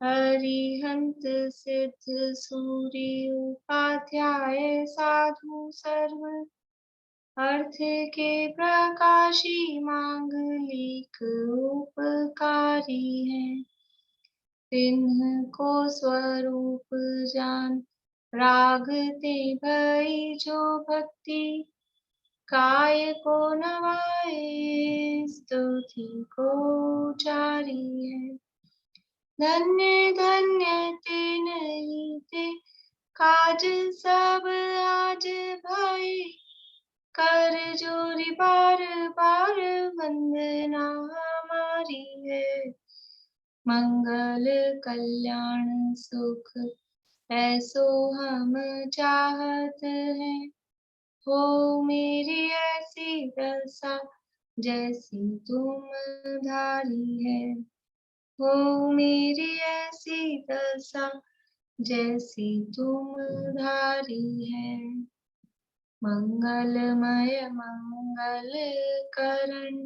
हरिहंत सिद्ध सूर्य उपाध्याय साधु सर्व अर्थ के प्रकाशी मांगलिक उपकारी है। तिन्ह को स्वरूप जान रागते भई जो भक्ति काय को नवाए स्तुति को जारी है। धन्य धन्य ते नहीं ते काज सब आज भाई कर जोरी बार बार वंदना हमारी है। मंगल कल्याण सुख ऐसो हम चाहत हैं। हो मेरी ऐसी दशा जैसी तुम धारी है। हो मेरी ऐसी दशा जैसी तुम धारी है। मंगलमय मंगल करण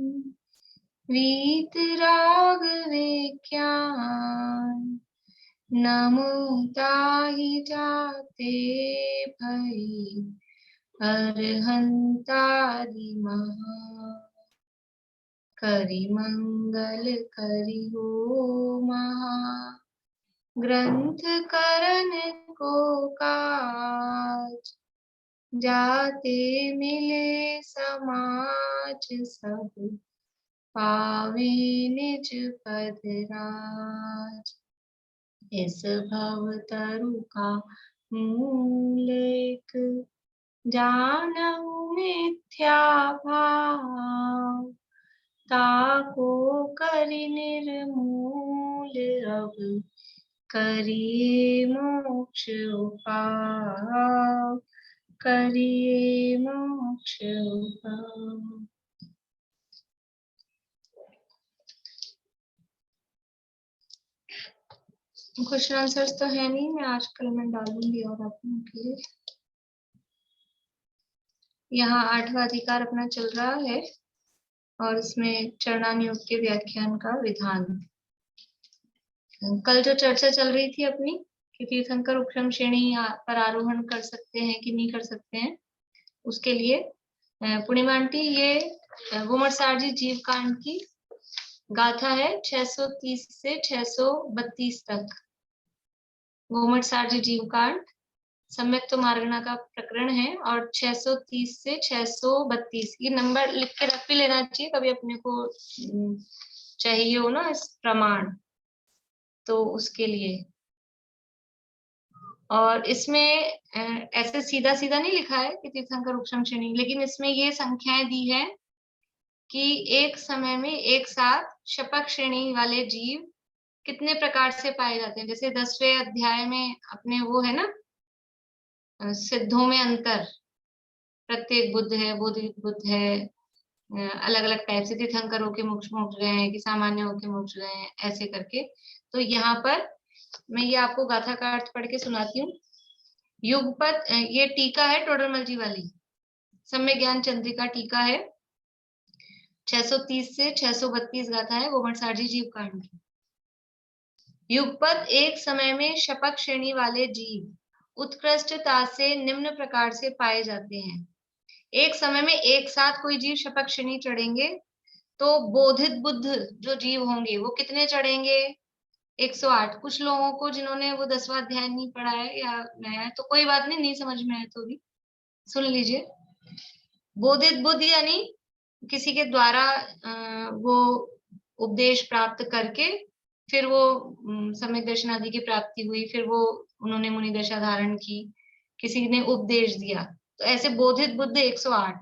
वीत राग विज्ञान नमो ताहि जाते भई अरहंतादि महा करि मंगल करि हो महा ग्रंथ करण को काज जाते मिले समाज सब पावे निज पद राज। इस भव तरु का मूल एक जानहु मिथ्या भाव ताको करि निर्मूल अब करिए मोक्ष उपाय करिए मोक्ष उपाय। क्वेश्चन आंसर्स तो है नहीं, मैं आजकल में डालूंगी और अपनों के लिए। यहाँ 8वां अधिकार अपना चल रहा है और इसमें चरणानुयोग के व्याख्यान का विधान। कल जो चर्चा चल रही थी अपनी कि तीर्थंकर उपक्रम श्रेणी पर आरोहण कर सकते हैं कि नहीं कर सकते हैं, उसके लिए पूर्णिमा आंटी ये गोमटसारजी जीव कांड की गाथा है 630 से 632 तक। गोमटसारजी जीव कांड सम्यक तो मार्गना का प्रकरण है और 630 से 632 ये नंबर लिख के रख भी लेना चाहिए, कभी अपने को चाहिए हो ना इस प्रमाण, तो उसके लिए। और इसमें ऐसे सीधा सीधा नहीं लिखा है कि तीर्थंकर उपक्रम श्रेणी, लेकिन इसमें ये संख्याएं दी है कि एक समय में एक साथ शपथ श्रेणी वाले जीव कितने प्रकार से पाए जाते हैं। जैसे 10वें अध्याय में अपने वो है ना सिद्धों में अंतर, प्रत्येक बुद्ध है, बोधि बुद्ध है, अलग अलग टाइप से तीर्थंकर होके मोक्ष गए हैं कि सामान्य होके मोक्ष गए हैं, ऐसे करके। तो यहाँ पर मैं ये आपको गाथा का अर्थ पढ़ के सुनाती हूँ। युगपत ये टीका है टोडरमल जी वाली, सम्यक ज्ञान चंद्रिका टीका है 630 से 632 गाथा है गोमटसारजी जीव कांड की। युगपत एक समय में शपथ श्रेणी वाले जीव उत्कृष्टता से निम्न प्रकार से पाए जाते हैं। एक समय में एक साथ कोई जीव शपथ श्रेणी चढ़ेंगे तो बोधित बुद्ध जो जीव होंगे वो कितने चढ़ेंगे? 108। कुछ लोगों को जिन्होंने वो 10वां अध्याय नहीं पढ़ा है या नया है तो कोई बात नहीं, नहीं समझ में आए तो भी सुन लीजिए। बोधित बुद्ध यानी किसी के द्वारा वो उपदेश प्राप्त करके फिर वो सम्यक दर्शन आदि की प्राप्ति हुई, फिर वो उन्होंने मुनि दशा धारण की, किसी ने उपदेश दिया, तो ऐसे बोधित बुद्ध 108,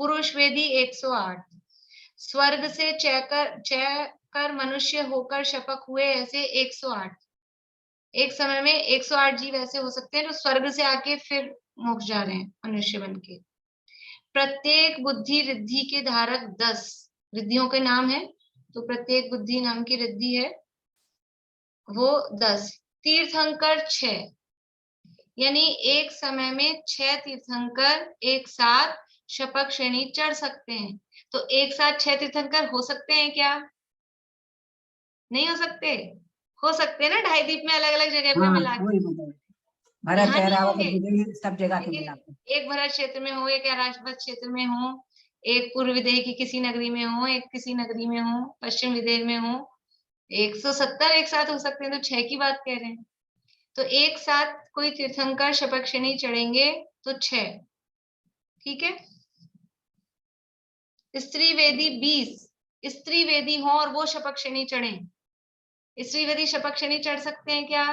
पुरुष वेदी 108, स्वर्ग से चयकर मनुष्य होकर शपथ हुए ऐसे 108। एक समय में 108 जीव ऐसे हो सकते हैं जो स्वर्ग से आके फिर मोक्ष जा रहे हैं मनुष्य बन के। प्रत्येक बुद्धि रिद्धि के धारक 10 रिद्धियों के नाम है, तो प्रत्येक बुद्धि नाम की रिद्धि है वो 10। तीर्थंकर 6, यानी एक समय में 6 तीर्थंकर एक साथ शपथ श्रेणी चढ़ सकते हैं। तो एक साथ 6 तीर्थंकर हो सकते हैं क्या? नहीं हो सकते? हो सकते हैं ना, ढाई द्वीप में अलग अलग जगह पे हाँ मिला के। वही मतलब भरत यहाँ नहीं ऐरावत होंगे, बुद्धि सब जगह के मिला के। लेकिन एक भरत क्षेत्र में हो, एक ऐरावत क्षेत्र में हो, एक पूर्व विदेह की किसी नगरी में हो, एक किसी नगरी में हो, पश्चिम विदेह में हो, 170 एक साथ हो सकते हैं, तो 6 की बात कह रहे हैं। तो एक साथ कोई तीर्थंकर शपथ श्रेणी चढ़ेंगे तो 6, ठीक है। स्त्री वेदी 20, स्त्री वेदी हो और वो शपथ श्रेणी चढ़े, स्त्री वेदी शपथ श्रेणी चढ़ सकते हैं क्या?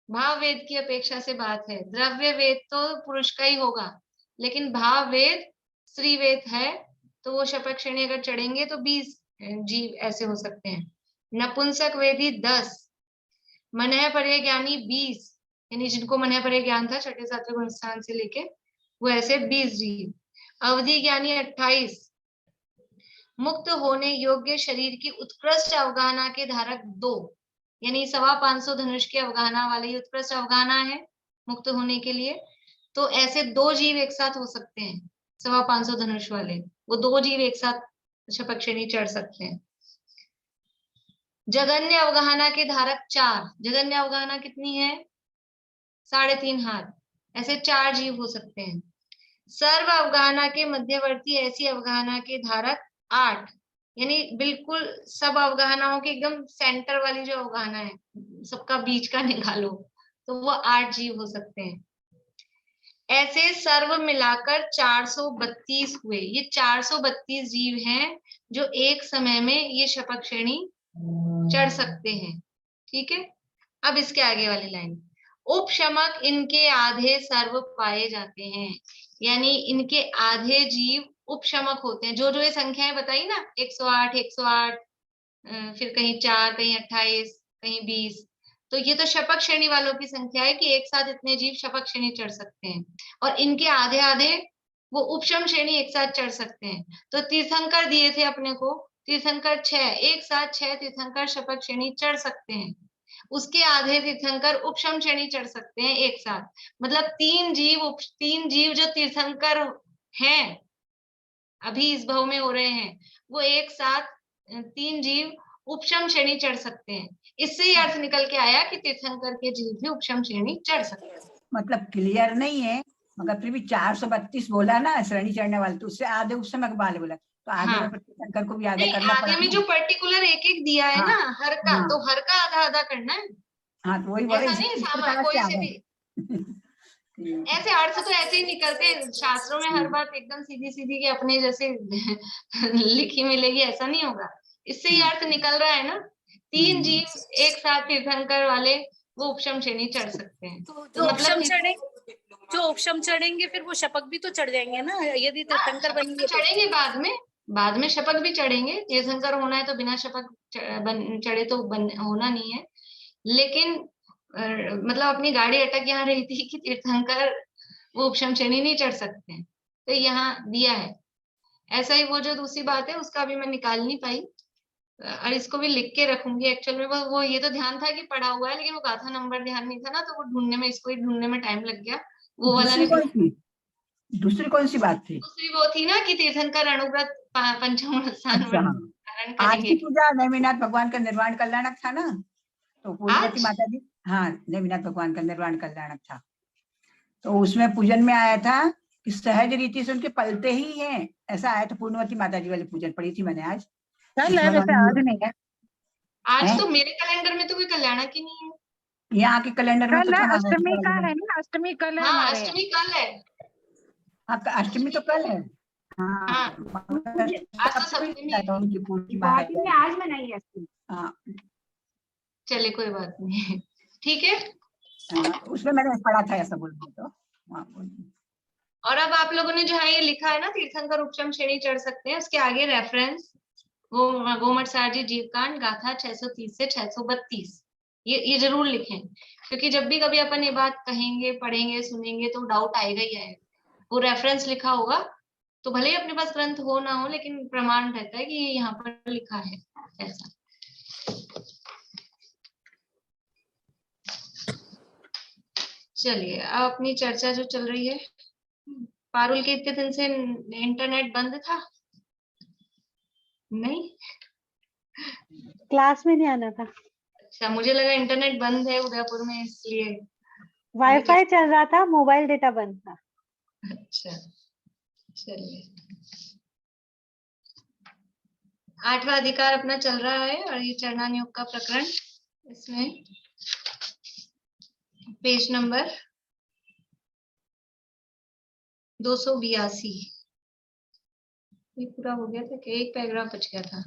भाव वेद की अपेक्षा से बात है, द्रव्य वेद तो पुरुष का ही होगा, लेकिन भाव वेद स्त्री वेद है, तो वो शपथ श्रेणी अगर चढ़ेंगे तो 20 जीव ऐसे हो सकते हैं। नपुंसक वेदी 10, मनः पर्य ज्ञानी 20, यानी जिनको मनः पर्य ज्ञान था छठे सातवें गुण स्थान से लेके, वो ऐसे 20 जीव। अवधि ज्ञानी 28, मुक्त होने योग्य शरीर की उत्कृष्ट अवगाहना के धारक 2, यानी 525 धनुष की अवगाहना वाले उत्कृष्ट अवगाहना है मुक्त होने के लिए, तो ऐसे 2 जीव एक साथ हो सकते हैं, 525 धनुष वाले, वो 2 जीव एक साथ शपथ श्रेणी चढ़ सकते हैं। जगन्य अवगाहना के धारक 4, जगन्य अवगाहना कितनी है? 3.5 हाथ, ऐसे 4 जीव हो सकते हैं। सर्व अवगाहना के मध्यवर्ती ऐसी अवगाहना के धारक 8, यानी बिल्कुल सब अवगाहनाओं के एकदम सेंटर वाली जो अवगाहना है, सबका बीच का निकालो, तो वो 8 जीव हो सकते हैं। ऐसे सर्व मिलाकर 432 हुए। ये 432 जीव हैं जो एक समय में ये शपथ श्रेणी चढ़ सकते हैं, ठीक है। अब इसके आगे वाली लाइन, उपशमक इनके आधे सर्व पाए जाते हैं, यानी इनके आधे जीव उपशमक होते हैं। जो जो ये संख्याएं बताई ना, 108, 108, फिर कहीं 4, कहीं 28, कहीं 20, तो ये तो शपथ श्रेणी वालों की संख्या है कि एक साथ इतने जीव शपथ श्रेणी चढ़ सकते हैं, और इनके आधे आधे वो उपशम श्रेणी एक साथ चढ़ सकते हैं। तो तीर्थंकर दिए थे अपने को, तीर्थंकर 6, एक साथ 6 तीर्थंकर शपथ श्रेणी चढ़ सकते हैं। उसके आधे तीर्थंकर उपशम श्रेणी चढ़ सकते हैं एक साथ, मतलब 3 जीव जो तीर्थंकर हैं, अभी इस भाव में हो रहे हैं, वो एक साथ 3 जीव उपशम श्रेणी चढ़ सकते हैं। इससे ही अर्थ निकल के आया कि तीर्थंकर के जीव भी उपशम श्रेणी चढ़ सकते हैं। मतलब क्लियर नहीं है, मगर फिर भी 432 बोला ना श्रेणी चढ़ने वाले, तो उससे आधे उपशमक वाले बोला, तो आधे हाँ, में तीर्थंकर को भी आधे नहीं, करना आगे पड़ा में ना। जो पर्टिकुलर एक एक दिया है हाँ, ना हर का, हाँ, तो हर का आधा आधा करना है, हाँ, तो वही बोले ऐसा इस नहीं सामा प्रकार से कोई आ से गए। भी। ऐसे अर्थ तो ऐसे ही निकलते हैं शास्त्रों में, हर बात एकदम सीधी सीधी के अपने जैसे लिखी मिलेगी, ऐसा नहीं होगा। इससे ही अर्थ निकल रहा है ना, 3 जीव एक साथ तीर्थंकर वाले वो उपशम श्रेणी चढ़ सकते हैं। तो तो मतलब जो उपशम चढ़ेंगे फिर वो शपथ भी तो चढ़ जाएंगे ना, यदि तीर्थंकर बनेंगे तो। चढ़ेंगे बाद में शपथ भी चढ़ेंगे। तीर्थंकर होना है तो बिना शपथ चढ़े तो होना नहीं है, लेकिन मतलब अपनी गाड़ी अटक यहाँ रही थी कि तीर्थंकर वो उपशम श्रेणी नहीं चढ़ सकते हैं, तो यहाँ दिया है। ऐसा ही वो जो दूसरी बात है उसका भी मैं निकाल नहीं पाई, और इसको भी लिख के रखूंगी। एक्चुअल में वो ये तो ध्यान था कि पढ़ा हुआ है, लेकिन वो गाथा नंबर ध्यान नहीं था ना, तो वो ढूंढने में, इसको ही ढूंढने में टाइम लग गया, वो वाला नहीं। दूसरी कौन सी बात थी? दूसरी वो थी ना कि तीर्थंकर अणुव्रत पंचम स्थान अच्छा, हाँ, धारण आज की करेंगे। पूजा नेमिनाथ भगवान का निर्वाण कल्याणक था ना, तो पूर्णवती आज माता जी, हाँ, नेमिनाथ भगवान का निर्वाण कल्याणक था, तो उसमें पूजन में आया था कि सहज रीति से उनके पलते ही हैं, ऐसा आया था। पूर्णवती माता जी वाली पूजन पढ़ी थी मैंने आज। कल है वैसे, आज नहीं है। आज तो मेरे कैलेंडर में तो कोई कल्याणक ही नहीं है। यहाँ के कैलेंडर में तो कल है, था अष्टमी का है ना, अष्टमी कल है हाँ, हमारे। अष्टमी कल है। हाँ, अष्टमी तो कल है। हाँ, हाँ, आज तो सप्तमी है। उनकी पूरी गुवाहाटी में आज मनाई है अष्टमी। हाँ, चले कोई बात नहीं, ठीक है। उसमें मैंने पढ़ा था ऐसा बोल तो। और अब आप लोगों ने जो है ये लिखा है ना, तीर्थंकर उपशम श्रेणी चढ़ सकते हैं, उसके आगे रेफरेंस वो गोमट सारजी जीवकांड गाथा 630 से 632, ये जरूर लिखें, क्योंकि जब भी कभी अपन ये बात कहेंगे, पढ़ेंगे, सुनेंगे तो डाउट आएगा ही आएगा। वो रेफरेंस लिखा होगा, तो भले ही अपने पास ग्रंथ हो ना हो, लेकिन प्रमाण रहता है कि ये यहाँ पर लिखा है ऐसा। चलिए, अब अपनी चर्चा जो चल रही है, पारुल के इतने दिन से इंटरनेट बंद था नहीं, क्लास में नहीं आना था, अच्छा, मुझे लगा इंटरनेट बंद है उदयपुर में इसलिए। वाईफाई चल रहा था, मोबाइल डेटा बंद था। अच्छा, चलिए। 8वां अधिकार अपना चल रहा है और ये चरना नियोग का प्रकरण, इसमें पेज नंबर 282, ये पूरा हो गया था कि एक पैराग्राफ बच गया था।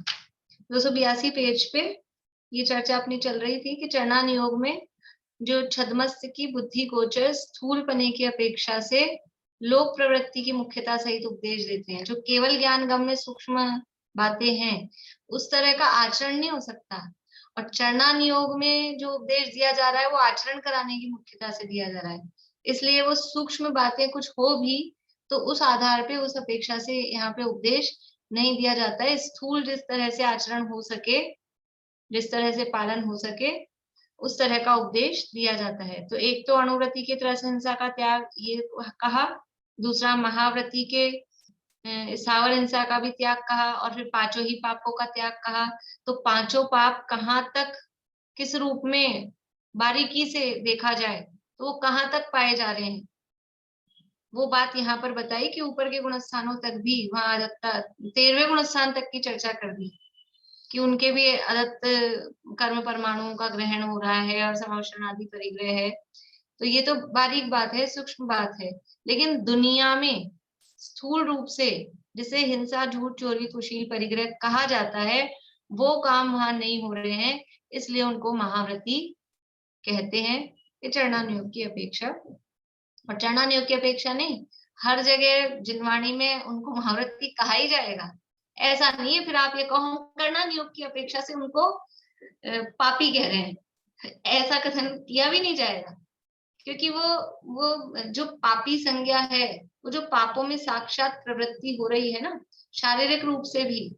282 पेज पे ये चर्चा अपनी चल रही थी कि चरना नियोग में जो छद्मस्त की बुद्धि गोचर स्थूलपने की अपेक्षा से लोक प्रवृत्ति की मुख्यता सहित उपदेश देते हैं। जो केवल ज्ञान गम्य सूक्ष्म बातें हैं, उस तरह का आचरण नहीं हो सकता। और चरना नियोग में जो उपदेश दिया जा रहा है वो आचरण कराने की मुख्यता से दिया जा रहा है, इसलिए वो सूक्ष्म बातें कुछ हो भी तो उस आधार पे, उस अपेक्षा से यहाँ पे उपदेश नहीं दिया जाता है। स्थूल जिस तरह से आचरण हो सके, जिस तरह से पालन हो सके, उस तरह का उपदेश दिया जाता है। तो एक तो अणुव्रति के त्रस हिंसा का त्याग ये कहा, दूसरा महाव्रति के स्थावर हिंसा का भी त्याग कहा, और फिर 5 ही पापों का त्याग कहा। तो 5 पाप कहाँ तक, किस रूप में बारीकी से देखा जाए तो वो कहाँ तक पाए जा रहे हैं, वो बात यहाँ पर बताई कि ऊपर के गुणस्थानों तक भी वहां अदत्ता 13वें गुणस्थान तक की चर्चा कर दी कि उनके भी अदत्त कर्म परमाणुओं का ग्रहण हो रहा है और समावशन आदि परिग्रह है। तो ये तो बारीक बात है, सूक्ष्म बात है, लेकिन दुनिया में स्थूल रूप से जिसे हिंसा, झूठ, चोरी, कुशील, परिग्रह कहा जाता है, वो काम वहां नहीं हो रहे हैं, इसलिए उनको महाव्रती कहते हैं। कि चरना नियोग की अपेक्षा, और चरना नियोग की अपेक्षा नहीं, हर जगह जिनवाणी में उनको महाव्रती कहा ही जाएगा, ऐसा नहीं है। फिर आप ये कहो करना नियोग की अपेक्षा से उनको पापी कह रहे हैं, ऐसा कथन किया भी नहीं जाएगा, क्योंकि वो जो पापी संज्ञा है, वो जो पापों में साक्षात प्रवृत्ति हो रही है ना, शारीरिक रूप से भी,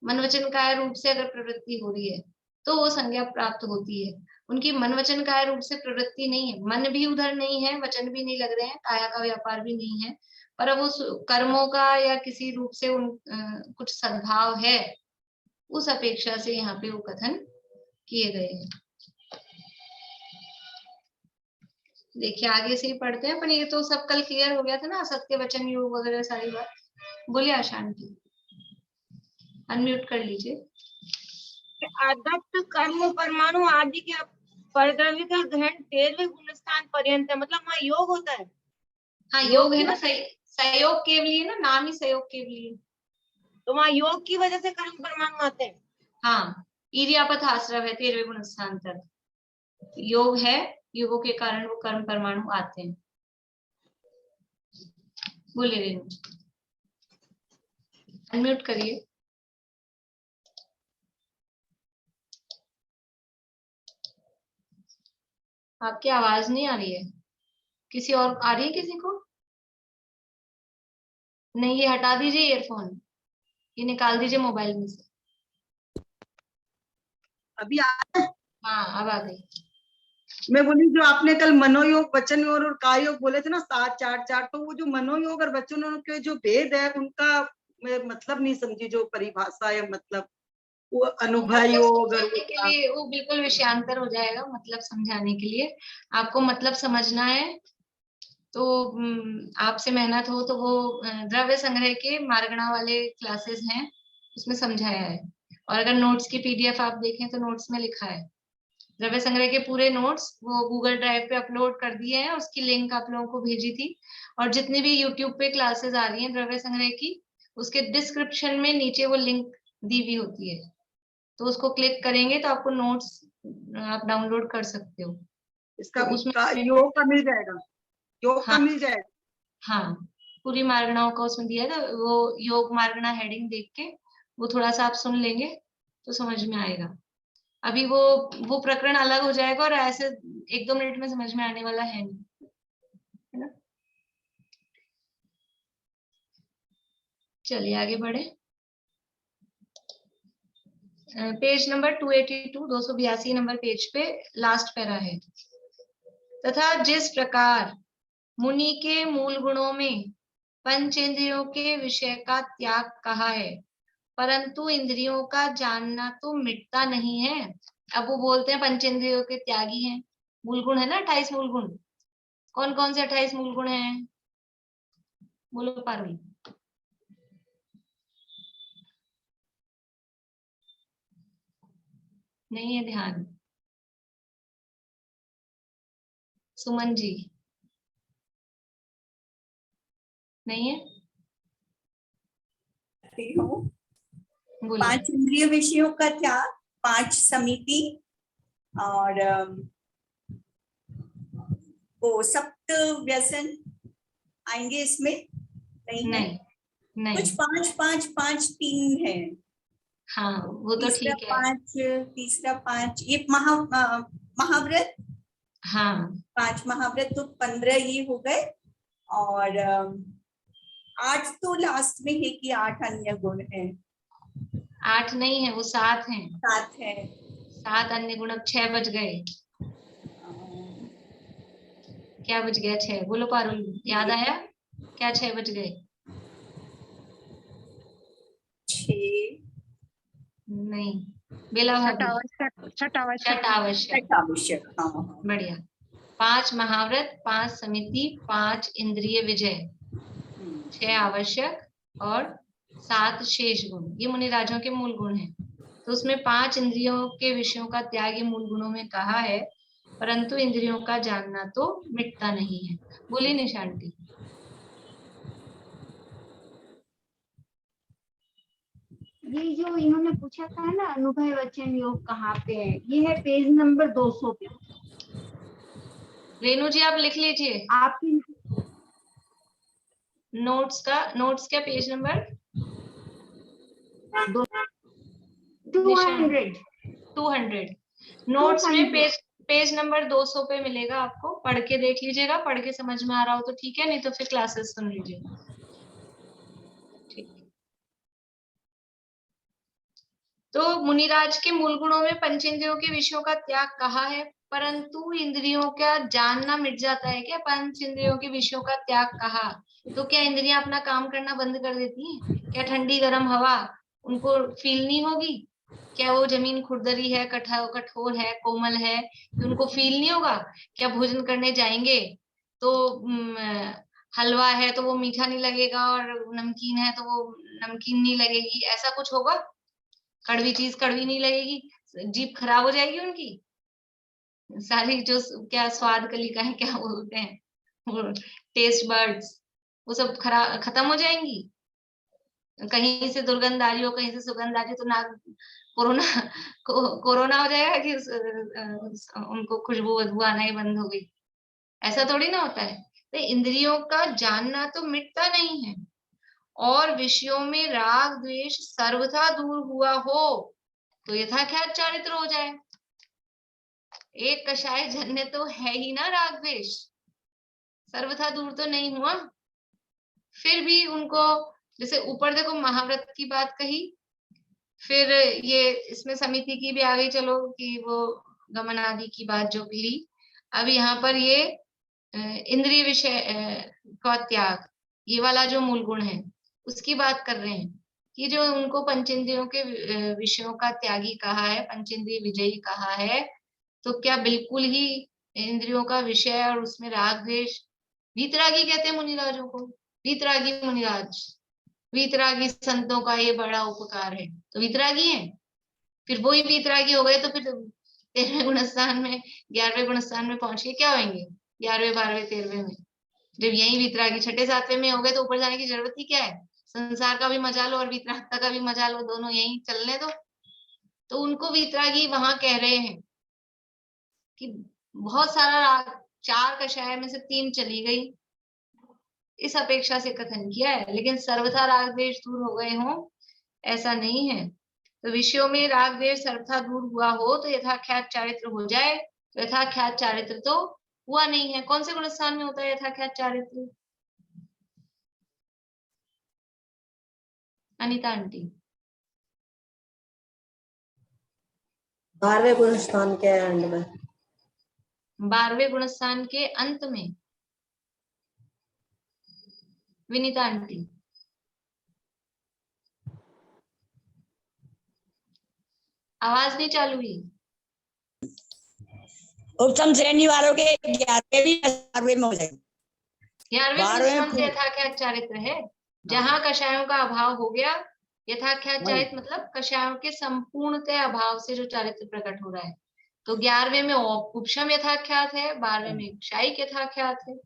मन वचन काय रूप से अगर प्रवृत्ति हो रही है तो वो संज्ञा प्राप्त होती है। उनकी मन वचन काय रूप से प्रवृत्ति नहीं है, मन भी उधर नहीं है, वचन भी नहीं लग रहे हैं, काया का व्यापार भी नहीं है, पर अब उस कर्मों का या किसी रूप से कुछ सद्भाव है, उस अपेक्षा से यहाँ पे वो कथन किए गए हैं। देखिए आगे से ही पढ़ते हैं, पर ये तो सब कल क्लियर हो गया था ना, सत्य वचन योग वगैरह सारी बात। बोलिए आशान जी, अनम्यूट कर लीजिए। आदत्त कर्म परमाणु आदि के परद्रव्य का ग्रहण 13वें गुणस्थान पर्यंत है, मतलब वहाँ योग होता है। हाँ योग है ना, सहयोग के लिए ना, नाम ही सहयोग के लिए, तो वहाँ योग की वजह से कर्म परमाणु आते हैं। हाँ, ईर्यापथ आश्रव है 13वें गुणस्थान तक, योग है, योगों के कारण वो कर्म परमाणु आते हैं। बोलिए रेणु, अनम्यूट करिए। आपकी आवाज नहीं आ रही है, किसी और आ रही है किसी को? नहीं, ये हटा दीजिए ईयरफोन, ये निकाल दीजिए मोबाइल में से। अभी हाँ अब आ गई। मैं बोली जो आपने कल मनोयोग, वचन योग और काय योग बोले थे ना 7 4 4, तो वो जो मनोयोग और वचन योग के जो भेद है उनका मैं मतलब नहीं समझी, जो परिभाषा है, मतलब वो अनुभव योग और समझाने के लिए वो बिल्कुल विषयांतर हो जाएगा, मतलब समझाने के लिए आपको मतलब समझना है तो आपसे मेहनत हो तो वो द्रव्य संग्रह के मार्गणा वाले क्लासेस हैं, उसमें समझाया है। और अगर नोट्स की पीडीएफ आप देखें तो नोट्स में लिखा है, द्रव्य संग्रह के पूरे नोट्स वो गूगल ड्राइव पे अपलोड कर दिए हैं, उसकी लिंक आप लोगों को भेजी थी। और जितनी भी यूट्यूब पे क्लासेस आ रही हैं द्रव्य संग्रह की, उसके डिस्क्रिप्शन में नीचे वो लिंक दी हुई होती है, तो उसको क्लिक करेंगे तो आपको नोट्स आप डाउनलोड कर सकते हो। इसका तो उसमें योग का मिल जाएगा, योग का हाँ मिल जाएगा। हाँ, पूरी मार्गणाओं का उसमें दिया था, वो योग मार्गणा हेडिंग देख के वो थोड़ा सा आप सुन लेंगे तो समझ में आएगा। अभी वो प्रकरण अलग हो जाएगा और ऐसे 1-2 मिनट में समझ में आने वाला है नहीं, है ना। चलिए आगे बढ़े। पेज नंबर 282, 282 नंबर पेज पे लास्ट पैरा है। तथा जिस प्रकार मुनि के मूल गुणों में पंचेंद्रियों के विषय का त्याग कहा है, परंतु इंद्रियों का जानना तो मिटता नहीं है। अब वो बोलते हैं पंचेंद्रियों के त्यागी हैं। मूलगुण है ना 28 मूलगुण। कौन कौन से 28 मूलगुण हैं? बोलो पारुल। नहीं है ध्यान। सुमन जी नहीं है। हूँ। बोलो। 5 इंद्रिय विषयों का त्याग, 5 समिति, और वो सप्त व्यसन आएंगे इसमें? नहीं है? नहीं नहीं। कुछ 5 5 5 3 है। हाँ वो तो तीसरा ठीक है। 5, तीसरा 5, ये महाव्रत, हाँ 5 महाव्रत तो 15 ये हो गए। और 8 तो लास्ट में है कि 8 अन्य गुण है। 8 नहीं है, वो 7 है। 7 है। 7 अन्य गुण। अब 6 बज गए। क्या बज गया? 6। बोलो पारुल, याद आया क्या? 6 बज गए। 6 नहीं। बेला भाभी। छठ आवश्यक छठ आवश्यक। आवश्यक। हाँ हाँ। बढ़िया। 5 महाव्रत, 5 समिति, 5 इंद्रिय विजय, 6 आवश्यक और 7 शेष गुण। ये मुनिराजों के मूल गुण हैं। तो उसमें 5 इंद्रियों के विषयों का त्याग ये मूल गुणों में कहा है, परंतु इंद्रियों का जानना तो मिटता नहीं है। बोली निशांति। ये जो इन्होंने पूछा था ना अनुभव वचन योग कहाँ पे है, ये है पेज नंबर 200 पे। रेणु जी आप लिख लीजिए आपकी नोट्स क्या पेज नंबर? 200 200 नोट्स में 200 पेज नंबर 200 पे मिलेगा आपको। पढ़ के देख लीजिएगा, पढ़ के समझ में आ रहा हो तो ठीक है, नहीं तो फिर क्लासेस सुन लीजिए। ठीक। तो मुनिराज के मूल गुणों में पंचेंद्रियों के विषयों का त्याग कहा है, परंतु इंद्रियों का जानना मिट जाता है। क्या पंच इंद्रियों के विषयों का त्याग कहा तो क्या इंद्रियां अपना काम करना बंद कर देती हैं? क्या ठंडी गर्म हवा उनको फील नहीं होगी? क्या वो जमीन खुरदरी है, कठोर है, कोमल है, कि उनको फील नहीं होगा? क्या भोजन करने जाएंगे तो हलवा है तो वो मीठा नहीं लगेगा, और नमकीन है तो वो नमकीन नहीं लगेगी? ऐसा कुछ होगा? कड़वी चीज कड़वी नहीं लगेगी? जीभ खराब हो जाएगी उनकी? सारी जो क्या स्वाद कलिका है, क्या बोलते हैं वो, टेस्ट बर्ड्स, वो सब खत्म हो जाएंगी? कहीं से दुर्गंध आ रही हो, कहीं से सुगंध आ रही हो तो नाक कोरोना कोरोना हो जाएगा कि उनको खुशबू बदबू आना ही बंद हो गई? ऐसा थोड़ी ना होता है। तो इंद्रियों का जानना तो मिटता नहीं है, और विषयों में राग द्वेष सर्वथा दूर हुआ हो तो यथाख्यात चारित्र हो जाए। एक कषाय जन्य तो है ही ना राग द्वेष, सर्वथा दूर तो नहीं हुआ। फिर भी उनको, जैसे ऊपर देखो महाव्रत की बात कही, फिर ये इसमें समिति की भी आ गई, चलो कि वो गमन आदि की बात जो ली। अब यहाँ पर ये इंद्रिय विषय का त्याग, ये वाला जो मूल गुण है उसकी बात कर रहे हैं, कि जो उनको पंचेंद्रियों के विषयों का त्यागी कहा है, पंचेंद्रिय विजयी कहा है, तो क्या बिल्कुल ही इंद्रियों का विषय और उसमें राग द्वेष? वीतरागी कहते हैं मुनिराजों को, वीतरागी मुनिराज। वीतरागी संतों का ये बड़ा उपकार है, तो वीतरागी है। फिर वही वीतरागी हो गए तो फिर 13वें गुणस्थान में, 11वें गुणस्थान में पहुंच के क्या होंगे? 11वें 12वें 13वें में जब यही वीतरागी 6ठे 7वें में हो गए तो ऊपर जाने की जरूरत ही क्या है? संसार का भी मजा लो और वीतरागता का भी मजा लो, दोनों यही चलने दो। तो उनको वीतरागी वहां कह रहे हैं कि बहुत सारा राग, 4 कषाय में से 3 चली गई, इस अपेक्षा से कथन किया है। लेकिन सर्वथा राग द्वेष दूर हो गए हो ऐसा नहीं है। तो विषयों में राग द्वेष सर्वथा दूर हुआ हो तो यथाख्यात चारित्र हो जाए। तो यथाख्यात चारित्र तो हुआ नहीं है। कौन से गुणस्थान में होता है यथाख्यात चारित्र? अनिता आंटी। 12वें गुणस्थान के एंड में, 12वें गुणस्थान के अंत में। विनीता आंटी। आवाज नहीं चालू हुई। उपसम श्रेणी वालों के 11वें 12वें में हो जाएंगे। 11वें 12वें में यथाख्यात चारित्र है। जहां कषायों का अभाव हो गया, यथाख्यात चारित्र मतलब कषायों के संपूर्णतः अभाव से जो चारित्र प्रकट हो रहा है। तो 11वें में उपशम यथाख्यात है, 12वें में क्षायिक यथाख्यात है।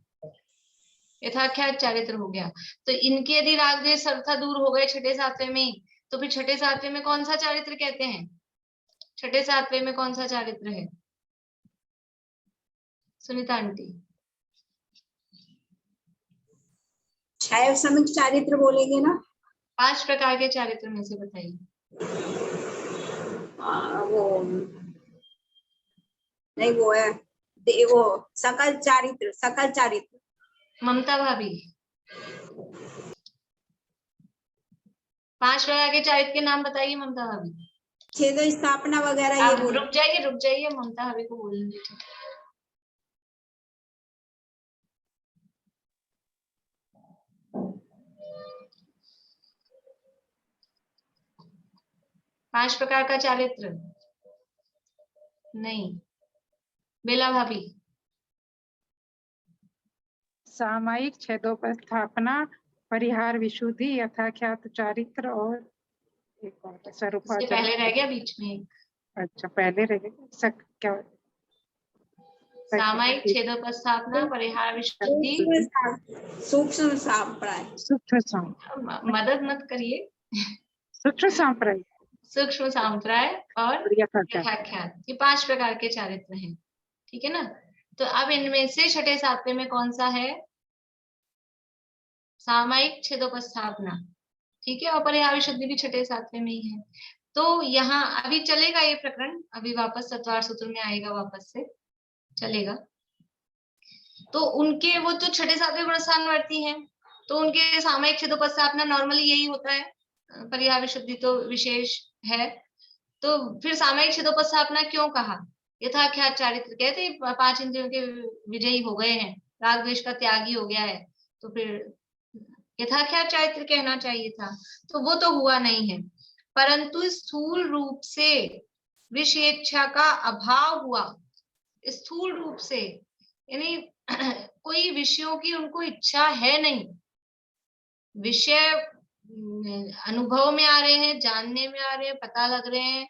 यथाख्यात चारित्र हो गया। तो इनके यदि राग द्वेष सर्वथा दूर हो गए छठे सातवें में, तो फिर छठे सातवें में कौन सा चारित्र कहते हैं? छठे सातवें में कौन सा चारित्र है सुनीता आंटी? क्षय समिक चारित्र बोलेंगे ना? 5 प्रकार के चारित्र में से बताइए। वो नहीं, वो है वो सकल चारित्र, सकल चारित्र। ममता भाभी 5 प्रकार के चारित्र के नाम बताइए ममता भाभी। छेद स्थापना वगैरह ये आप बोलो। रुक जाइए ममता भाभी को बोलने दीजिए। पांच प्रकार का चारित्र नहीं। बेला भाभी सामायिक छेदोपस्थापना, परिहार विशुद्धि, यथाख्यात चारित्र और एक और इससे स्वरूपाचार। पहले रह गया बीच में एक। अच्छा, पहले रह गया क्या? सामायिक छेदोपस्थापना, परिहार विशुद्धि, सूक्ष्म सांप्राय। मदद मत करिए। सूक्ष्म सांप्राय, सूक्ष्म सांप्राय और यथाख्यात। यथाख्यात, ये 5 प्रकार के चारित्र हैं। ठीक है ना? तो अब इनमें से छठे सातवें में कौन सा है? सामायिक छेदोपस्थापना। ठीक है, और परिहार विशुद्धि भी छठे सातवें में ही है। तो यहाँ अभी चलेगा ये प्रकरण, अभी वापस सत्वार सूत्र में आएगा, वापस से चलेगा। तो उनके वो तो छठे सातवें गुणस्थानवर्ती हैं, तो उनके सामायिक छेदोपस्थापना नॉर्मली यही होता है, परिहार विशुद्धि तो विशेष है। तो फिर सामायिक छेदोपस्थापना क्यों कहा? यथाख्यात चारित्र कहते 5 इंद्रियों के विजयी हो गए हैं, राग द्वेष का त्यागी हो गया है, तो फिर यथाख्यात चारित्र कहना चाहिए था। तो वो तो हुआ नहीं है, परंतु स्थूल रूप से विषयेच्छा का अभाव हुआ। स्थूल रूप से यानी कोई विषयों की उनको इच्छा है नहीं, विषय अनुभव में आ रहे हैं, जानने में आ रहे हैं, पता लग रहे हैं,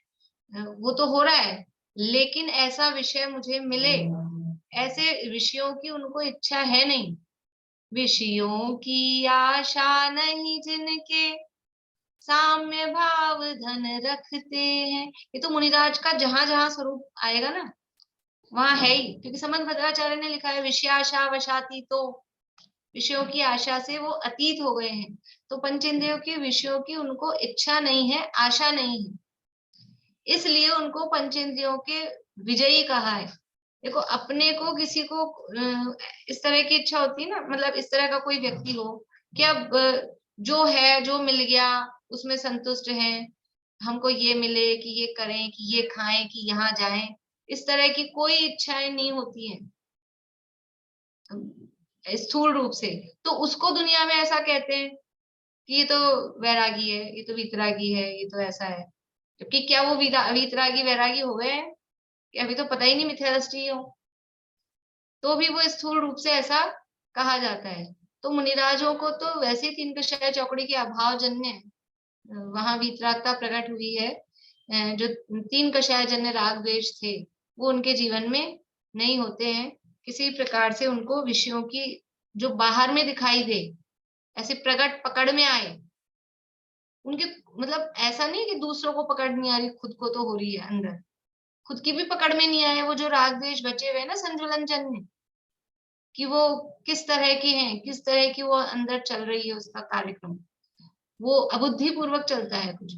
वो तो हो रहा है, लेकिन ऐसा विषय मुझे मिले, ऐसे विषयों की उनको इच्छा है नहीं। विषयों की आशा नहीं जिनके साम्य भाव धन रखते हैं। ये तो मुनिराज का जहां जहां स्वरूप आएगा ना वहां है ही, क्योंकि समंत भद्राचार्य ने लिखा है विषयाशा वशाती, तो विषयों की आशा से वो अतीत हो गए हैं। तो पंचेंद्रियों की विषयों की उनको इच्छा नहीं है, आशा नहीं है, इसलिए उनको पंचेंद्रियों के विजयी कहा है। देखो अपने को किसी को इस तरह की इच्छा होती है ना, मतलब इस तरह का कोई व्यक्ति हो कि अब जो है, जो मिल गया उसमें संतुष्ट हैं, हमको ये मिले कि ये करें, कि ये खाएं, कि यहाँ जाएं, इस तरह की कोई इच्छाएं नहीं होती हैं स्थूल रूप से। तो उसको दुनिया में ऐसा कहते हैं कि ये तो वैरागी है, ये तो वीतरागी है, ये तो ऐसा है। क्योंकि क्या वो वीतरागी वैरागी हो गए हैं कि अभी तो पता ही नहीं, मिथ्या दृष्टि हो, तो भी वो स्थूल रूप से ऐसा कहा जाता है। तो मुनिराजों को तो वैसे ही 3 कषाय चौकड़ी के अभाव जन्य वहां वीतरागता प्रकट हुई है। जो 3 कषाय जन्य राग द्वेष थे वो उनके जीवन में नहीं होते हैं। किसी प्रकार से उनको विषयों की जो बाहर में दिखाई दे, ऐसे प्रकट पकड़ में आए, उनके मतलब ऐसा नहीं कि दूसरों को पकड़ नहीं आ रही, खुद को तो हो रही है, अंदर खुद की भी पकड़ में नहीं आए। वो जो राग द्वेष बचे हुए ना संजुलन जन्य, कि वो किस तरह की हैं, किस तरह की वो अंदर चल रही है, उसका कार्यक्रम वो अबुद्धि पूर्वक चलता है कुछ।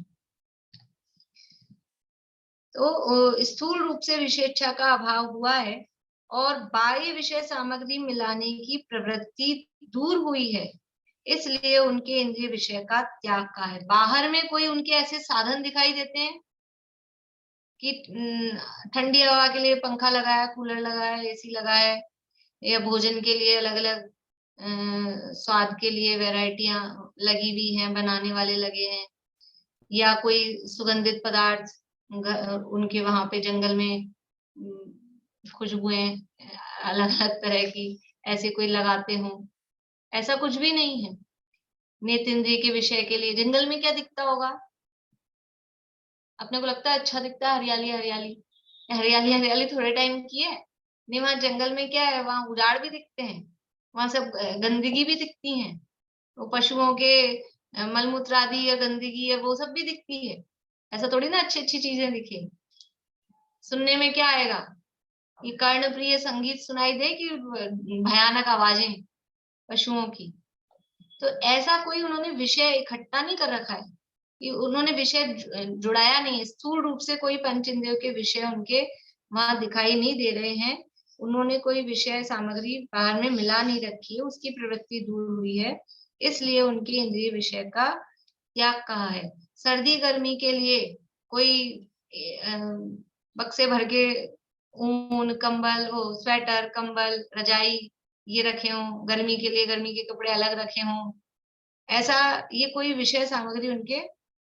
तो स्थूल रूप से विषेच्छा का अभाव हुआ है और बाह्य विषय सामग्री मिलाने की प्रवृत्ति दूर हुई है, इसलिए उनके इंद्रिय विषय का त्याग का है। बाहर में कोई उनके ऐसे साधन दिखाई देते हैं कि ठंडी हवा के लिए पंखा लगाया, कूलर लगाया, एसी लगाया, या भोजन के लिए अलग अलग स्वाद के लिए वैरायटियां लगी हुई हैं, बनाने वाले लगे हैं, या कोई सुगंधित पदार्थ उनके वहां पे जंगल में खुशबुएं अलग अलग तरह की ऐसे कोई लगाते हो, ऐसा कुछ भी नहीं है। नेत्र इंद्रिय के विषय के लिए जंगल में क्या दिखता होगा? अपने को लगता है अच्छा दिखता है, हरियाली हरियाली, हरियाली हरियाली थोड़े टाइम की है। नहीं, वहां जंगल में क्या है, वहां उजाड़ भी दिखते हैं, वहां सब गंदगी भी दिखती है, वो पशुओं के मलमूत्र आदि या गंदगी है वो सब भी दिखती है। ऐसा थोड़ी ना अच्छी अच्छी चीजें दिखे। सुनने में क्या आएगा, ये कर्ण प्रिय संगीत सुनाई दे कि भयानक आवाजें पशुओं की। तो ऐसा कोई उन्होंने विषय इकट्ठा नहीं कर रखा है, कि उन्होंने विषय जुड़ाया नहीं है। स्थूल रूप से कोई पंच इंद्रियों के विषय उनके वहां दिखाई नहीं दे रहे हैं। उन्होंने कोई विषय सामग्री बाहर में मिला नहीं रखी है, उसकी प्रवृत्ति दूर हुई है, इसलिए उनके इंद्रिय विषय का त्याग कहा है। सर्दी गर्मी के लिए कोई बक्से भर के ऊन कंबल, वो स्वेटर कंबल रजाई ये रखे हों, गर्मी के लिए गर्मी के कपड़े अलग रखे हों, ऐसा ये कोई विषय सामग्री उनके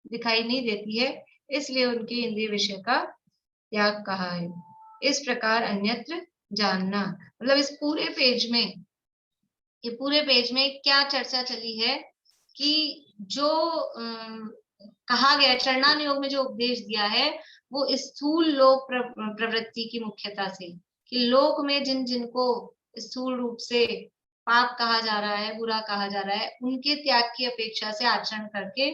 दिखाई नहीं देती है, इसलिए उनके इंद्रिय विषय का त्याग कहा है। इस प्रकार अन्यत्र जानना, मतलब इस पूरे पेज में, ये पूरे पेज में क्या चर्चा चली है कि जो कहा गया चरणान योग में जो उपदेश दिया है वो स्थूल लोक प्रवृत्ति की मुख्यता से, कि लोक में जिन जिनको स्थूल रूप से पाप कहा जा रहा है, बुरा कहा जा रहा है, उनके त्याग की अपेक्षा से आचरण करके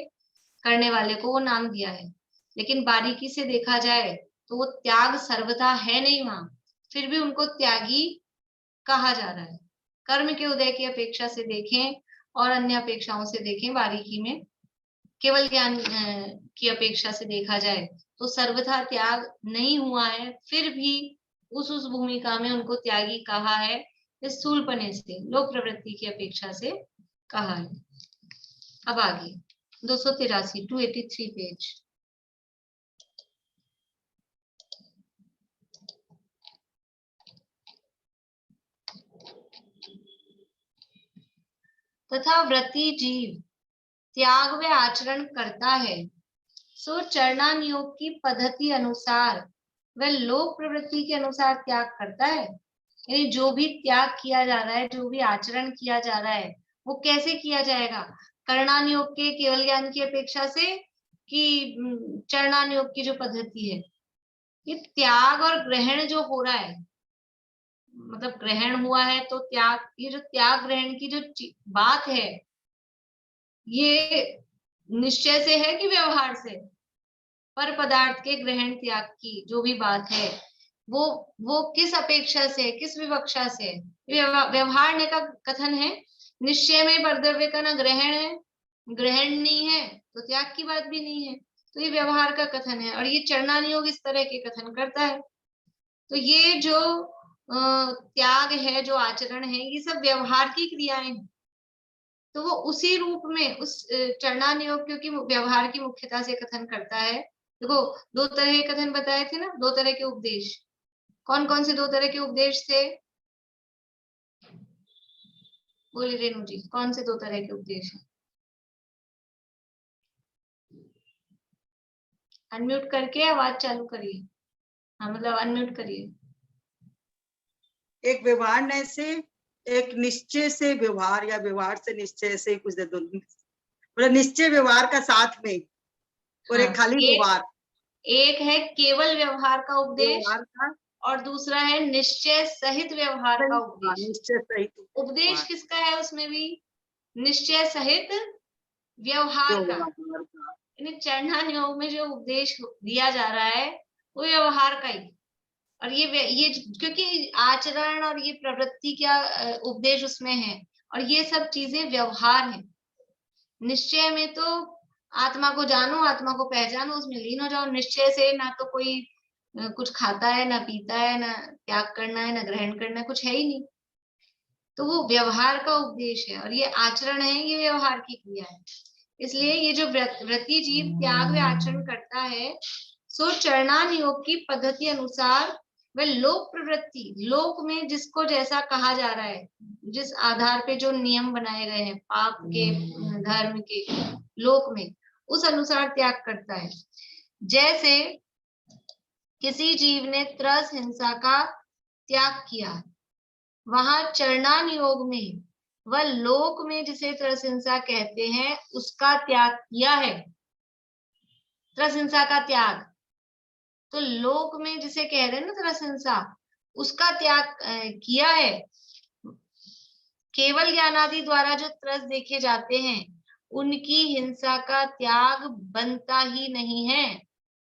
करने वाले को वो नाम दिया है। लेकिन बारीकी से देखा जाए तो वो त्याग सर्वथा है नहीं वहां, फिर भी उनको त्यागी कहा जा रहा है। कर्म के उदय की अपेक्षा से देखें और अन्य अपेक्षाओं से देखें, बारीकी में केवल ज्ञान की अपेक्षा से देखा जाए तो सर्वथा त्याग नहीं हुआ है, फिर भी उस भूमिका में उनको त्यागी कहा है, स्थूलपने से, लोक प्रवृत्ति की अपेक्षा से कहा है। अब आगे 283 283 पेज। तथा व्रती जीव त्याग व आचरण करता है, सो चरणान योग की पद्धति अनुसार वह लोक प्रवृत्ति के अनुसार त्याग करता है। यानी जो भी त्याग किया जा रहा है, जो भी आचरण किया जा रहा है, वो कैसे किया जाएगा? करणान योग के केवल ज्ञान की अपेक्षा से, कि चरणान योग की जो पद्धति है, ये त्याग और ग्रहण जो हो रहा है, मतलब ग्रहण हुआ है तो त्याग, ये जो त्याग ग्रहण की जो बात है, ये निश्चय से है कि व्यवहार से? पर पदार्थ के ग्रहण त्याग की जो भी बात है, वो किस अपेक्षा से, किस विवक्षा से? व्यवहार ने का कथन है, निश्चय में परद्रव्य का न ग्रहण है, ग्रहण नहीं है तो त्याग की बात भी नहीं है, तो ये व्यवहार का कथन है। और ये चरणान योग इस तरह के कथन करता है। तो ये जो त्याग है, जो आचरण है, ये सब व्यवहार की क्रियाएं हैं। तो वो उसी रूप में उस चरणान योग, क्योंकि व्यवहार की मुख्यता से कथन करता है। देखो, दो तरह के कथन बताए थे ना, दो तरह के उपदेश। कौन कौन से दो तरह के उपदेश थे? बोलिए रेणु जी, कौन से दो तरह के उपदेश हैं? अनम्यूट करके आवाज चालू करिए। हाँ, मतलब अनम्यूट करिए। एक व्यवहार से, एक निश्चय से व्यवहार, या व्यवहार से निश्चय से, कुछ दे दो, मतलब निश्चय व्यवहार का साथ में, और एक खाली व्यवहार। एक है केवल व्यवहार का उपदेश, का, और दूसरा है निश्चय सहित व्यवहार का उपदेश। निश्चय सहित उपदेश किसका है उसमें भी? निश्चय सहित व्यवहार का। यानी चरणान योग में जो उपदेश दिया जा रहा है वो व्यवहार का ही। और ये क्योंकि आचरण और ये प्रवृत्ति क्या उपदेश उसमें है, और ये सब चीजें व्यवहार है। निश्चय में तो आत्मा को जानो, आत्मा को पहचानो, उसमें लीन हो जाओ। निश्चय से ना तो कोई कुछ खाता है, ना पीता है, ना त्याग करना है, ना ग्रहण करना है, कुछ है ही नहीं। तो वो व्यवहार का उपदेश है, और ये आचरण है, ये व्यवहार की क्रिया है। इसलिए ये जो व्रती जीव त्याग व आचरण करता है, सो चरणान योग की पद्धति अनुसार वह लोक प्रवृत्ति, लोक में जिसको जैसा कहा जा रहा है, जिस आधार पे जो नियम बनाए गए हैं पाप के, धर्म के, लोक में, उस अनुसार त्याग करता है। जैसे किसी जीव ने त्रस हिंसा का त्याग किया, वहां चरणान योग में वह लोक में जिसे त्रस हिंसा कहते हैं उसका त्याग किया है। त्रस हिंसा का त्याग, तो लोक में जिसे कह रहे हैं ना त्रस हिंसा, उसका त्याग किया है। केवल ज्ञानादि द्वारा जो त्रस देखे जाते हैं उनकी हिंसा का त्याग बनता ही नहीं है।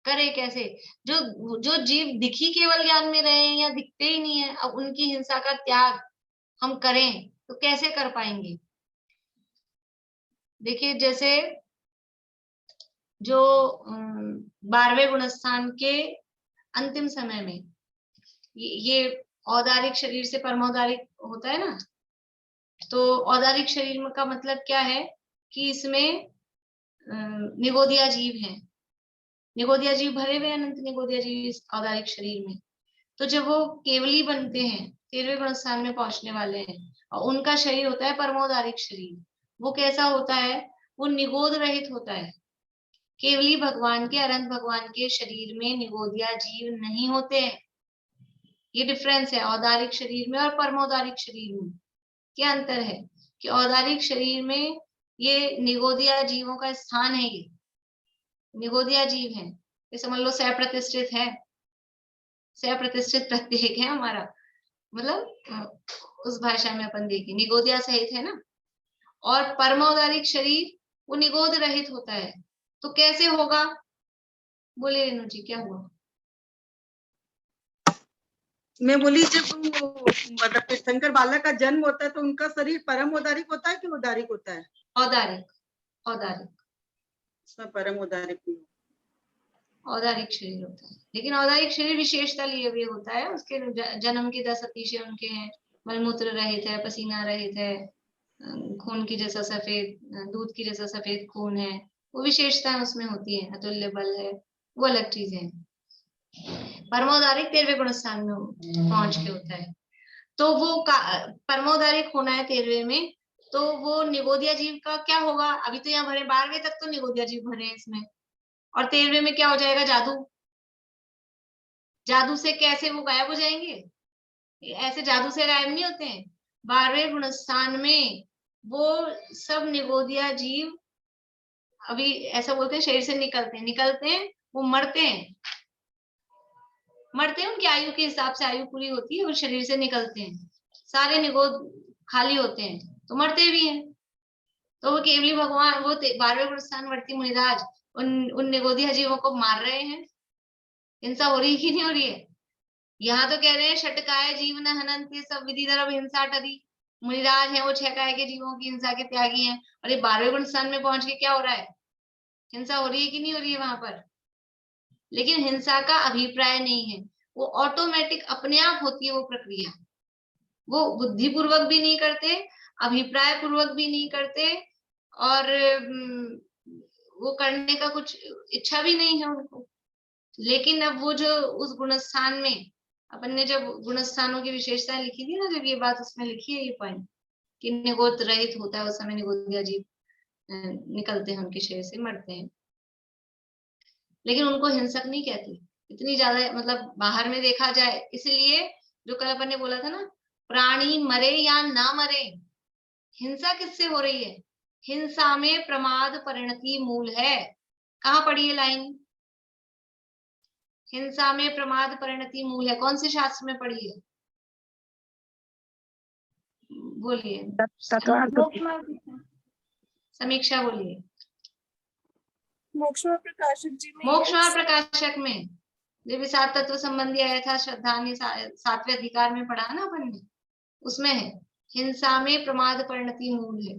करे कैसे? जो जीव दिखी केवल ज्ञान में रहे हैं या दिखते ही नहीं है, अब उनकी हिंसा का त्याग हम करें तो कैसे कर पाएंगे? देखिए जैसे जो 12वें गुणस्थान के अंतिम समय में ये औदारिक शरीर से परमौदारिक होता है ना, तो औदारिक शरीर का मतलब क्या है कि इसमें निगोदिया जीव हैं, निगोदिया जीव भरे हुए अनंत निगोदिया जीव इस औदारिक शरीर में। तो जब वो केवली बनते हैं, 13वें गुणस्थान में पहुंचने वाले हैं, और उनका शरीर होता है परमोदारिक शरीर। वो कैसा होता है? वो निगोद रहित होता है। केवली भगवान के, अनंत भगवान के शरीर में निगोदिया जीव नहीं होते हैं। ये डिफरेंस है औदारिक शरीर में और परमोदारिक शरीर में। क्या अंतर है कि औदारिक शरीर में ये निगोदिया जीवों का स्थान है, ये निगोदिया जीव है, ये समझ लो सप्रतिष्ठित है, सप्रतिष्ठित प्रत्येक है हमारा, मतलब उस भाषा में अपन देखें निगोदिया सहित है ना। और परमौदारिक शरीर वो निगोद रहित होता है। तो कैसे होगा? बोले रेणु जी, क्या हुआ? मैं बोली जब मतलब तीर्थंकर बालक का जन्म होता है तो उनका शरीर परम औदारिक होता है कि औदारिक होता है? औदारिक, औदारिक, इसमें परम औदारिक नहीं, औदारिक शरीर होता है। लेकिन औदारिक शरीर विशेषता लिए हुए होता है, उसके जन्म के 10 अतिशय उनके हैं, मलमूत्र रहित है, पसीना रहित है, खून की जैसा सफेद, दूध की जैसा सफेद खून है, वो विशेषताएं उसमें होती है, अतुल्य बल है, वो अलग चीज है। परमोदारिक 13वें गुणस्थान में पहुंच के होता है। तो वो परमोदारिक होना है 13वें में, तो वो निगोदिया जीव का क्या होगा? अभी तो यहाँ भरे 12वें तक तो निगोदिया जीव भरे हैं इसमें, और 13वें में क्या हो जाएगा? जादू। जादू से कैसे वो गायब हो जाएंगे? ऐसे जादू से गायब नहीं होते हैं। 12वें गुणस्थान में वो सब निगोदिया जीव अभी ऐसा बोलते हैं शरीर से निकलते हैं, वो मरते हैं, उनकी आयु के हिसाब से आयु पूरी होती है, वो शरीर से निकलते हैं, सारे निगोद खाली होते हैं, तो मरते भी हैं। तो वो केवली भगवान, वो 12वें गुणस्थानवर्ती मुनिराज उन निगोदिया जीवों को मार रहे हैं। हिंसा हो रही कि नहीं हो रही है? यहाँ तो कह रहे हैं षटकाय जीवन हनन्ति सब विधि धर्म हिंसा टरी। मुनिराज है वो 6 काय के जीवों की हिंसा के त्यागी हैं, और ये 12वें गुणस्थान में पहुंच के क्या हो रहा है? हिंसा हो रही है कि नहीं हो रही है वहां पर? लेकिन हिंसा का अभिप्राय नहीं है, वो ऑटोमेटिक अपने आप होती है वो प्रक्रिया। वो बुद्धिपूर्वक भी नहीं करते, अभिप्राय पूर्वक भी नहीं करते, और वो करने का कुछ इच्छा भी नहीं है उनको। लेकिन अब वो जो उस गुणस्थान में अपन ने जब गुणस्थानों की विशेषताएं लिखी थी ना, जब ये बात उसमें लिखी है, ये पॉइंट कि निगोद रहित होता है उस समय, निगोदिया जीव निकलते हैं उनके शरीर से, मरते हैं, लेकिन उनको हिंसक नहीं कहती इतनी ज्यादा, मतलब बाहर में देखा जाए। इसलिए जो कल अपन ने बोला था ना, प्राणी मरे या ना मरे, हिंसा किससे हो रही है? हिंसा में प्रमाद परिणति मूल है। कहाँ पढ़ी है लाइन? हिंसा में प्रमाद परिणति मूल है, कौन से शास्त्र में पढ़ी है? बोलिए समीक्षा, बोलिए। मोक्ष और प्रकाशक जी में, मोक्ष और प्रकाशक में जब सात तत्व संबंधी आया था, श्रद्धानी 7वें अधिकार में पढ़ा ना अपन ने, उसमें है हिंसा में प्रमाद परिणति मूल है,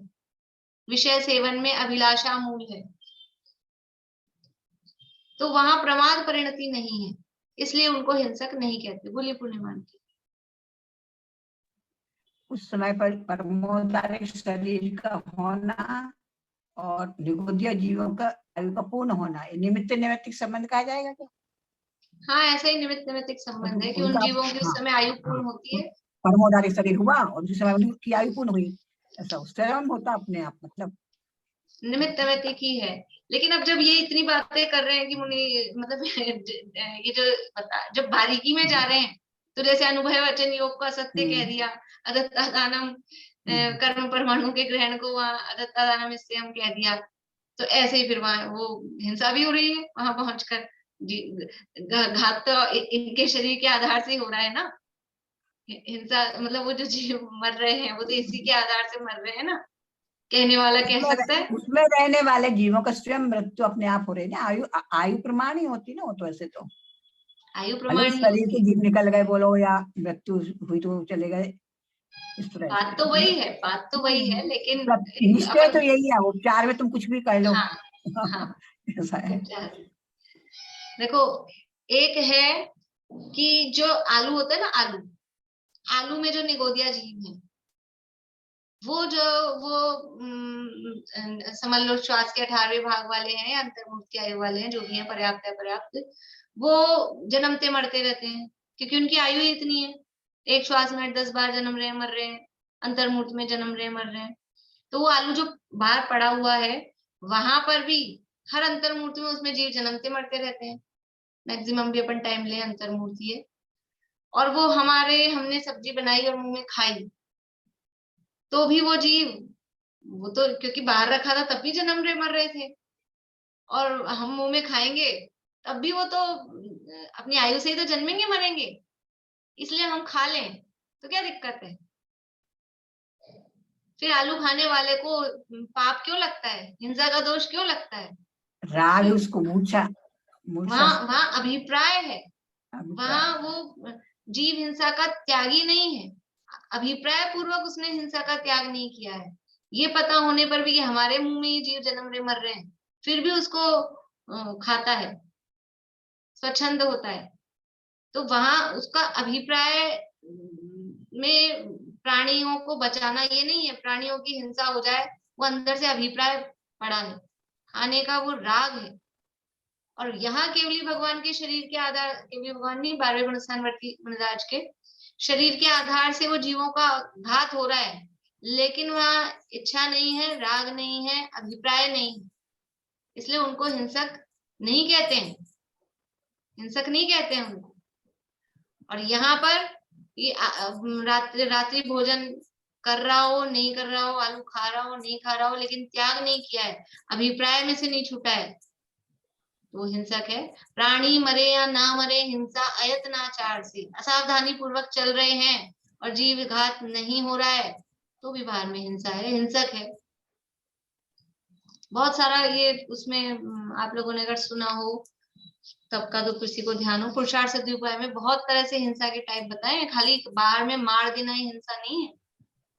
विषय सेवन में अभिलाषा मूल है। तो वहां प्रमाद परिणति नहीं है, इसलिए उनको हिंसक नहीं कहते। बोलिए पूर्णिमा की। उस समय पर परमोदारिक शरीर का होना और निगोदिया जीवों का आयु का पूर्ण होना, निमित्त नैमित्तिक संबंध कहा जाएगा क्या? हाँ, ऐसा ही निमित्त नैमित्तिक संबंध है कि उन जीवों की उस समय आयु पूर्ण होती है। परमोदारिक शरीर हुआ और जिस समय उनकी आयु पूर्ण हुई, ऐसा उस तरह होता अपने आप, मतलब निमित्त नैमित्तिक ही है। लेकिन अब जब ये इतनी बातें कर रहे हैं कि मुनि मतलब ये जो जब बारीकी में जा रहे हैं, तो जैसे अनुभव वचन योग को असत्य कह दिया, अदत्ता दानम कर्म परमाणु के ग्रहण को वहां अदत्ता दानम इससे हम कह दिया, तो ऐसे ही फिर वहां वो हिंसा भी हो रही है वहां पहुंचकर। घात तो इनके शरीर के आधार से ही हो रहा है ना, हिंसा मतलब वो जो जीव मर रहे हैं वो तो इसी के आधार से मर रहे हैं ना, कहने वाला कह सकता है। उसमें रहने वाले जीवों का स्वयं मृत्यु अपने आप हो रही है ना, आयु प्रमाण ही होती ना वो तो, ऐसे तो आयु प्रमाण ही शरीर के जीव निकल गए बोलो या मृत्यु हुई तो चले गए, इस तरह बात तो वही है, बात तो वही है, लेकिन निश्चय तो यही है, उपचार में तुम कुछ भी कह लो। हाँ, हाँ, ऐसा है। देखो एक है कि जो आलू होता है ना, आलू में जो निगोदिया जीव है, वो समझ लो श्वास के 18वें भाग वाले हैं या अंतर्मुख के आयु वाले हैं, जो भी हैं, पर्याप्त है पर्याप्त, वो जन्मते मरते रहते हैं क्योंकि उनकी आयु ही इतनी है। एक श्वास में 10 बार जन्म रहे हैं मर रहे हैं, अंतर्मूर्त में जन्म रहे हैं मर रहे हैं। तो वो आलू जो बाहर पड़ा हुआ है वहां पर भी हर अंतर्मूर्ति में उसमें जीव जन्मते मरते रहते हैं। मैक्सिमम भी अपन टाइम ले अंतर्मूर्ति है, और वो हमने सब्जी बनाई और मुंह में खाई तो भी वो जीव, वो तो क्योंकि बाहर रखा था तब भी जन्म रहे मर रहे थे, और हम मुंह में खाएंगे तब भी वो तो अपनी आयु से ही तो जन्मेंगे मरेंगे, इसलिए हम खा लें तो क्या दिक्कत है। फिर आलू खाने वाले को पाप क्यों लगता है, हिंसा का दोष क्यों लगता है? राग उसको मूर्छा वहां अभिप्राय है, वहां वो जीव हिंसा का त्यागी नहीं है, अभिप्राय पूर्वक उसने हिंसा का त्याग नहीं किया है। ये पता होने पर भी कि हमारे मुंह में ही जीव जन्म रहे मर रहे हैं, फिर भी उसको खाता है, स्वच्छंद होता है। तो वहां उसका अभिप्राय में प्राणियों को बचाना ये नहीं है, प्राणियों की हिंसा हो जाए वो अंदर से अभिप्राय पड़ा है, खाने का वो राग है। और यहाँ केवली भगवान के शरीर के आधार, केवली भगवान नहीं, 12वें गुणस्थानवर्ती गुणराज के शरीर के आधार से वो जीवों का घात हो रहा है, लेकिन वहां इच्छा नहीं है, राग नहीं है, अभिप्राय नहीं है, इसलिए उनको हिंसक नहीं कहते हैं, हिंसक नहीं कहते हैं उनको। और यहाँ पर ये रात्रि भोजन कर रहा हो नहीं कर रहा हो, आलू खा रहा हो नहीं खा रहा हो, लेकिन त्याग नहीं किया है, अभिप्राय में से नहीं छूटा है, तो हिंसक है। प्राणी मरे या ना मरे, हिंसा अयत्नाचार से असावधानी पूर्वक चल रहे हैं और जीव घात नहीं हो रहा है तो भी बाहर में हिंसा है, हिंसक है। बहुत सारा ये उसमें आप लोगों ने अगर सुना हो तब का तो किसी को ध्यान हो, पुरुषार्थ सिद्धि उपाय में बहुत तरह से हिंसा के टाइप बताए हैं, खाली बाहर में मार देना ही हिंसा नहीं है,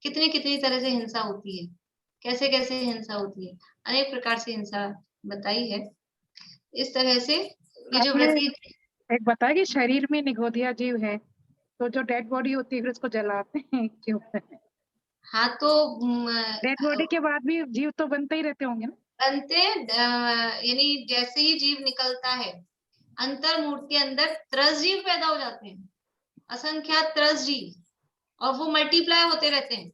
कितनी कितनी तरह से हिंसा होती है, कैसे कैसे हिंसा होती है, अनेक प्रकार से हिंसा बताई है। इस तरह से ये जो व्रती एक बताया कि शरीर में निगोदिया जीव है, तो जो डेड बॉडी होती है फिर उसको जलाते हैं क्यों? हाँ तो डेड बॉडी के बाद भी जीव तो बनते ही रहते होंगे ना? बनते यानी जैसे ही जीव निकलता है अंतर्मूर्त के अंदर त्रस जीव पैदा हो जाते हैं, असंख्यात त्रस जीव, और वो मल्टीप्लाई होते रहते हैं,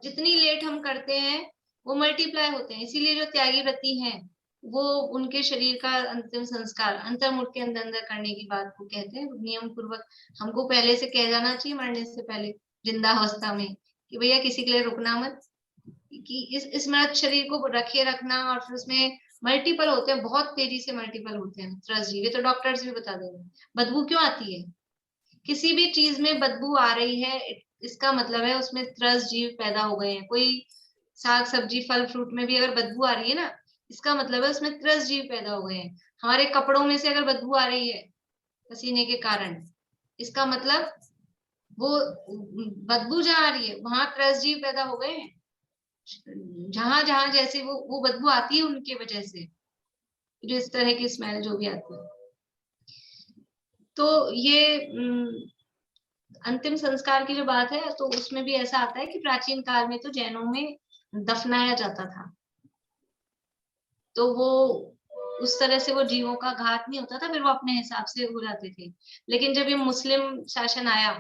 जितनी लेट हम करते हैं वो मल्टीप्लाई होते हैं। इसीलिए जो त्यागी व्रती हैं वो उनके शरीर का अंतिम संस्कार अंतर्मुख के अंदर करने की बात को कहते हैं। नियम पूर्वक हमको पहले से कह जाना चाहिए मरने से पहले, जिंदा अवस्था में, कि भैया किसी के लिए रुकना मत, कि इस मृत शरीर को रखे रखना, और फिर उसमें मल्टीपल होते हैं, बहुत तेजी से मल्टीपल होते हैं त्रस जीव, ये तो डॉक्टर्स भी बता देंगे। बदबू क्यों आती है, किसी भी चीज में बदबू आ रही है, इसका मतलब है उसमें त्रस जीव पैदा हो गए हैं। कोई साग सब्जी फल फ्रूट में भी अगर बदबू आ रही है ना, इसका मतलब है उसमें त्रस जीव पैदा हो गए हैं। हमारे कपड़ों में से अगर बदबू आ रही है पसीने के कारण, इसका मतलब वो बदबू जहाँ आ रही है वहां त्रस जीव पैदा हो गए हैं। जहां जहां जैसे वो बदबू आती है उनके वजह से, जो इस तरह की स्मेल जो भी आती है। तो ये अंतिम संस्कार की जो बात है, तो उसमें भी ऐसा आता है कि प्राचीन काल में तो जैनों में दफनाया जाता था, तो वो उस तरह से वो जीवों का घात नहीं होता था, फिर वो अपने हिसाब से हो जाते थे। लेकिन जब ये मुस्लिम शासन आया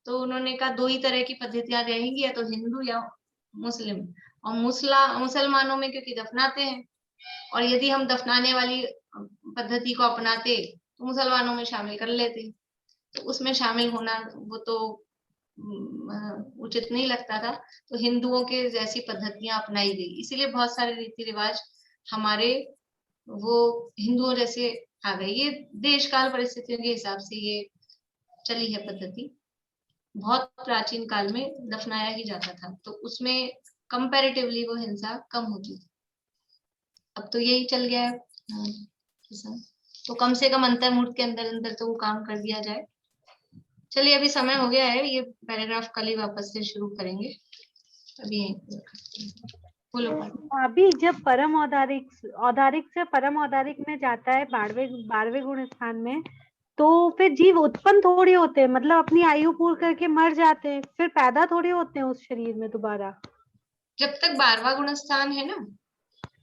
तो उन्होंने कहा दो ही तरह की पद्धतियां रहेंगी, या तो हिंदू या मुस्लिम, और मुसलमानों में क्योंकि दफनाते हैं और यदि हम दफनाने वाली पद्धति को अपनाते तो मुसलमानों में शामिल कर लेते, तो उसमें शामिल होना वो तो उचित नहीं लगता था। तो हिंदुओं के जैसी पद्धतियां अपनाई गई, इसीलिए बहुत सारे रीति रिवाज हमारे वो हिंदुओं जैसे आ गए। ये देश काल परिस्थितियों के हिसाब से ये चली है पद्धति। बहुत प्राचीन काल में दफनाया ही जाता था, तो उसमें कंपैरेटिवली वो हिंसा कम होती थी। अब तो यही चल गया है। तो कम से कम अंतर्मुहूर्त के अंदर अंदर तो वो काम कर दिया जाए। चलिए अभी समय हो गया है, ये पैराग्राफ कल ही वापस से शुरू करेंगे। अभी बोलो। अभी जब परम औदारिक से परम औदारिक में जाता है 12वें गुण स्थान में, तो फिर जीव उत्पन्न थोड़ी होते हैं, मतलब अपनी आयु पूर्ण करके मर जाते हैं, फिर पैदा थोड़ी होते हैं उस शरीर में दोबारा। जब तक 12वां गुण स्थान है ना,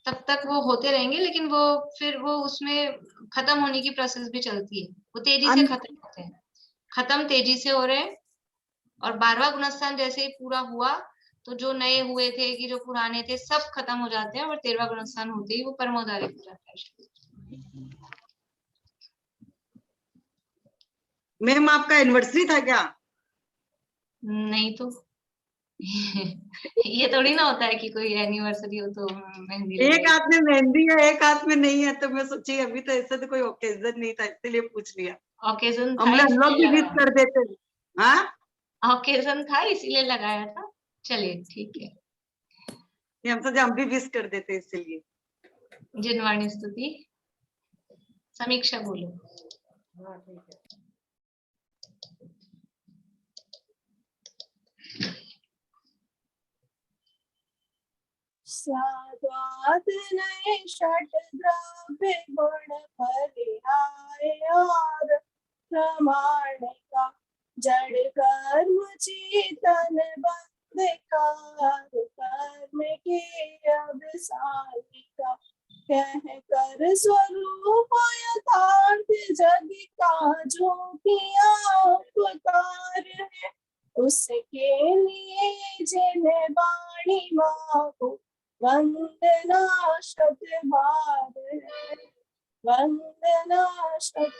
तब तक वो होते रहेंगे, लेकिन वो फिर वो उसमें खत्म होने की प्रोसेस भी चलती है। वो तेजी से खत्म होते हैं, खत्म तेजी से हो रहे हैं। और 12वां गुण स्थान जैसे ही पूरा हुआ तो जो नए हुए थे कि जो पुराने थे सब खत्म हो जाते हैं, और 13वां गुण स्थान होते ही वो परमोदारिक हो जाता है। मैम आपका एनिवर्सरी था क्या? नहीं तो ये थोड़ी ना होता है कि कोई एनिवर्सरी हो तो मेहंदी एक हाथ में मेहंदी है, एक हाथ में नहीं है, तो मैं सोची अभी तो ऐसा तो कोई ओकेजन नहीं था, इसलिए पूछ लिया। ओकेजन हम लोग भी विश कर देते। हाँ ओकेजन था इसीलिए लगाया था। चलिए ठीक है, हम सोचे हम भी विश कर देते इसलिए। जिनवाणी स्तुति। समीक्षा बोलो। साधुआदनय षट द्रव्य गुण परिहाय और प्रमाणिका जड़ कर्म चेतन बंधकार कर्म के अवसानिका कह कर स्वरूप यथार्थ जग का जो किया उपकार है, उसके लिए जिन वाणी माको वंदना शत बार है, वंदना शत